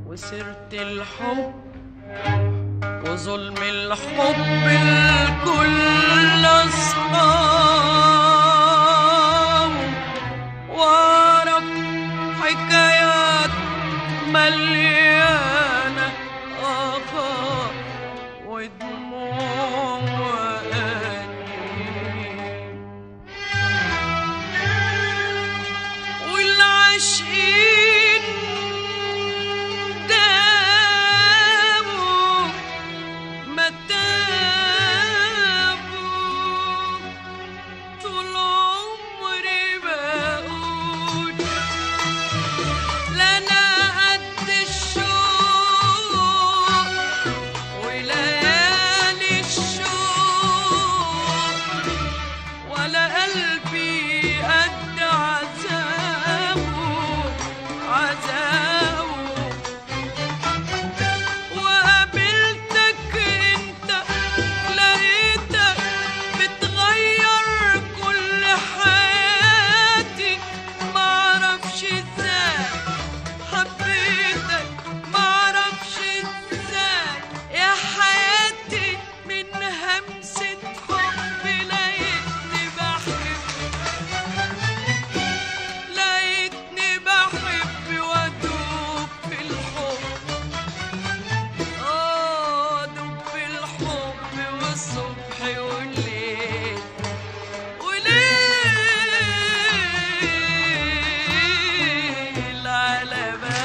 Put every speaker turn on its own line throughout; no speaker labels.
وسيرة الحب وظلم الحب الكل أصحاب، وأعرف حكايات مليانة آخر ودموع وأنين، والعاشقين دابوا ما تابوا، طول عمري بقول لا أنا قد الشوق وليالي الشوق، ولا قلبي قد عذابه وقابلتك انت لقيتك بتغير كل حياتي، معرفش ازاي حبيتك، معرفش ازاي يا حياتي، من همسة حب لقيتني بحب، لقيتني بحب وادوب في الحب، ادوب في الحب والصبح والليل وليل على بابه.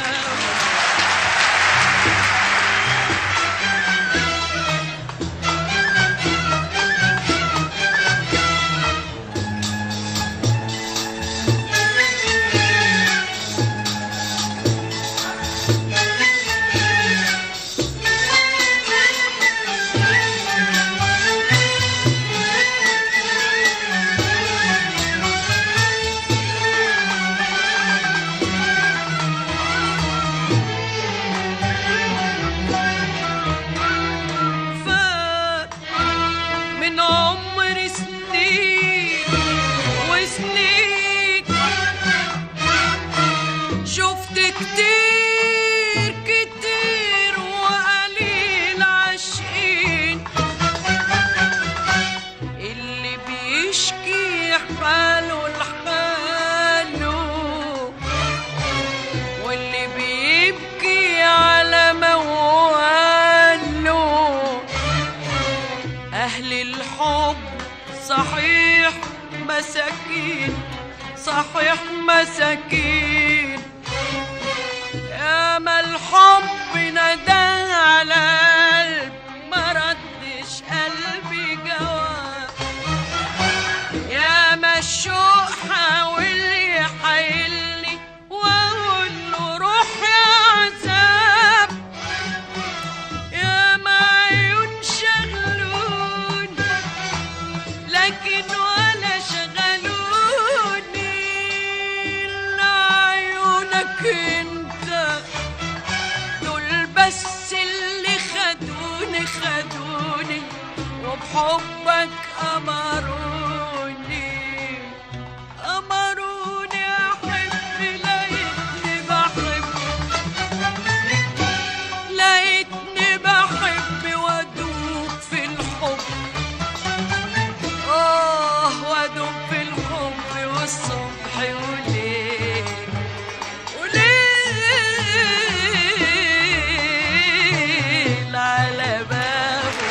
فات من عمري سنين وسنين، شفت كتير كتير وقليل عاشقين، اللي بيشكي حاله لحاله واللي بيبكي على مواله، أهل الحب صحيح مساكين، صحيح مساكين، ياما الحب ندى على قلب ما ردش قلبي جواب، ياما الشوق حاول يحايلني واقول له روح يا عذاب، ياما عيون شغلوني لكن ولا شغلوني إلا عيونك انت، دول بس اللي خدوني خدوني وبحبك أمروني أمروني أحب، لقيتني بحب، لقيتني بحب وأدوب في الحب، وأدوب في الحب والصبح والليل وليل على بابه.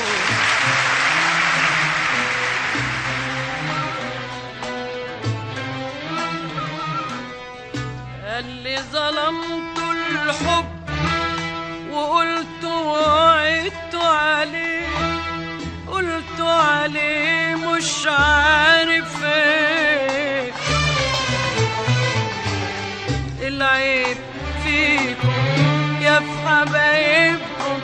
اللي ظلمت الحب وقلت وعدت عليه، قلت عليه مش عارف ايه، العيب فيكم يا في حبايبكم،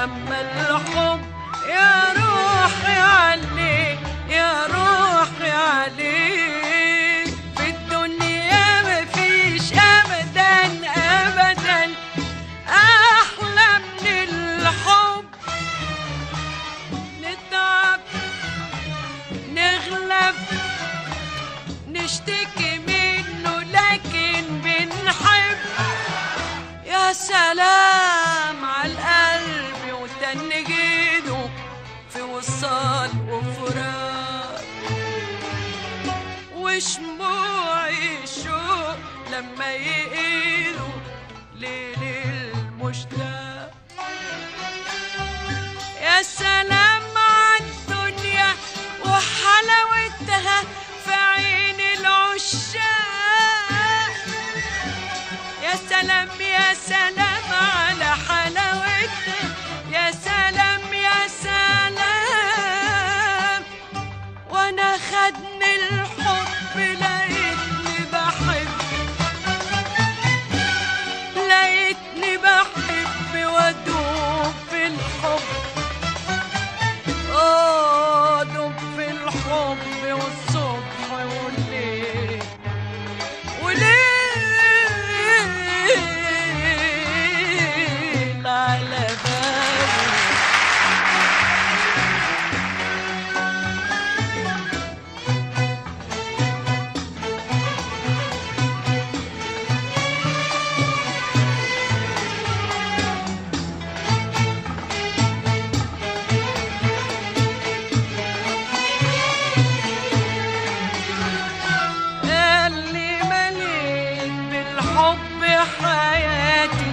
اما الحب يا روحي عليه، يا روحي عليه، في الدنيا مفيش ابدا ابدا احلى من الحب، نتعب نغلب يا سلام عالقلب وتنجيده في وصال وفراق، وشموع الشوق لما يقيدوا ليل المشتاق. يا سلام عالدنيا وحلاوتها في عين العشاق، يا سلام يا سلام على حلاوتها، يا سلام يا سلام. وانا خدني الحب لقيتني بحب، لقيتني بحب وادوب في الحب، ادوب في الحب والصبح والليل وليل على بالي. حياتي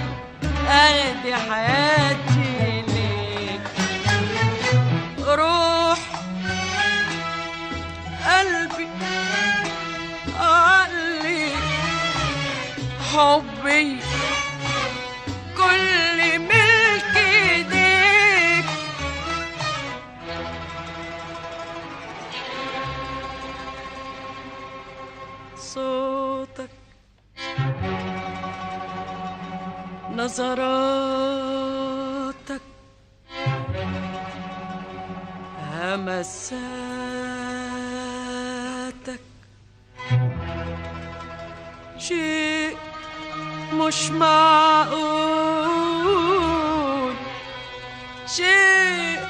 أهدي حياتي ليك، روح قلبي عقلي حبي كل ملك ايديك. صوتك نظراتك همساتك شيء مش معقول، شيء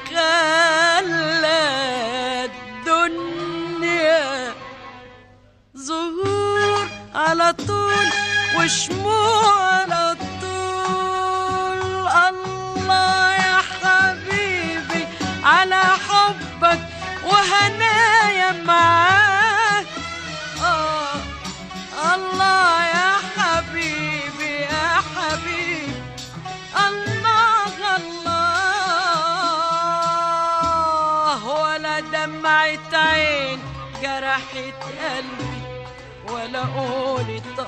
خلى الدنيا ظهور على طول وشموع على طول. الله يا حبيبي على حبك وهنايا معاك، الله يا حبيبي يا حبيبي، الله الله. ولا دمعة عين جرحت قلبي ولا قولت